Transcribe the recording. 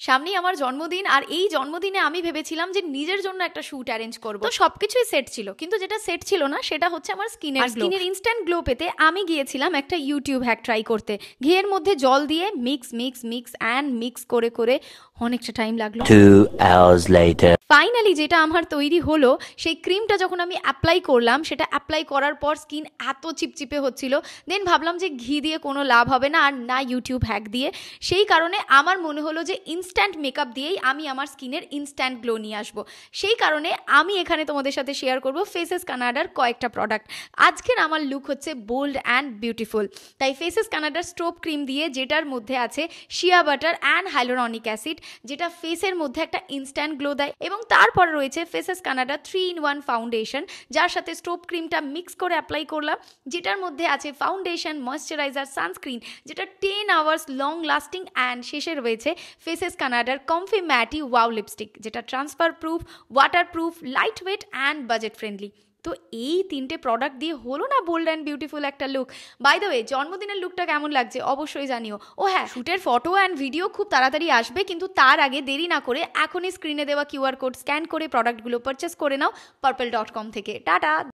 সামনেই আমার জন্মদিন, আর এই জন্মদিনে আমি ভেবেছিলাম যে নিজের জন্য একটা শ্যুট অ্যারেঞ্জ করবো। তো সবকিছুই সেট ছিল, কিন্তু যেটা সেট ছিল না সেটা হচ্ছে আমার স্কিনের ইনস্ট্যান্ট গ্লো পেতে আমি গিয়েছিলাম একটা ইউটিউব হ্যাক ট্রাই করতে। ঘিয়ের মধ্যে জল দিয়ে মিক্স করে করে অনেকটা টাইম লাগলো। 2 hours later. ফাইনালি যেটা আমার তৈরি হলো, সেই ক্রিমটা যখন আমি অ্যাপ্লাই করলাম, সেটা অ্যাপ্লাই করার পর স্কিন এত চিপচিপে হচ্ছিল, দেন ভাবলাম যে ঘি দিয়ে কোনো লাভ হবে না, আর না ইউটিউব হ্যাক দিয়ে। সেই কারণে আমার মনে হলো যে ইনস্ট্যান্ট মেকআপ দিয়েই আমি আমার স্কিনের ইনস্ট্যান্ট গ্লো নিয়ে আসবো। সেই কারণে আমি এখানে তোমাদের সাথে শেয়ার করবো ফেসেস কানাডার কয়েকটা প্রোডাক্ট। আজকের আমার লুক হচ্ছে বোল্ড অ্যান্ড বিউটিফুল, তাই ফেসেস কানাডার স্ট্রোব ক্রিম দিয়ে, যেটার মধ্যে আছে shea butter and hyaluronic acid, যেটা ফেসের মধ্যে একটা ইনস্ট্যান্ট গ্লো দেয়। এবং তারপরে রয়েছে ফেসেস কানাডা 3-in-1 ফাউন্ডেশন, যার সাথে স্ট্রোব ক্রিমটা মিক্স করে অ্যাপ্লাই করলাম, যেটার মধ্যে আছে ফাউন্ডেশন, ময়শ্চারাইজার, সানস্ক্রিন, যেটা 10 আওয়ার্স লং লাস্টিং, অ্যান্ড শেষে রয়েছে ফেসেস কানাডার কমফি ম্যাটি ওয়াও লিপস্টিক, যেটা transfer proof, water proof, light weight and budget friendly. তো এই তিনটে প্রোডাক্ট দিয়ে হলো না বোল্ড অ্যান্ড বিউটিফুল একটা লুক। বাই দ্য ওয়ে, জন্মদিনের লুকটা কেমন লাগছে অবশ্যই জানিও। ও হ্যাঁ, শ্যুটের ফটো অ্যান্ড ভিডিও খুব তাড়াতাড়ি আসবে, কিন্তু তার আগে দেরি না করে এখনই স্ক্রিনে দেওয়া কিউআর কোড স্ক্যান করে প্রোডাক্টগুলো পারচেস করে নাও purple.com থেকে। টাটা।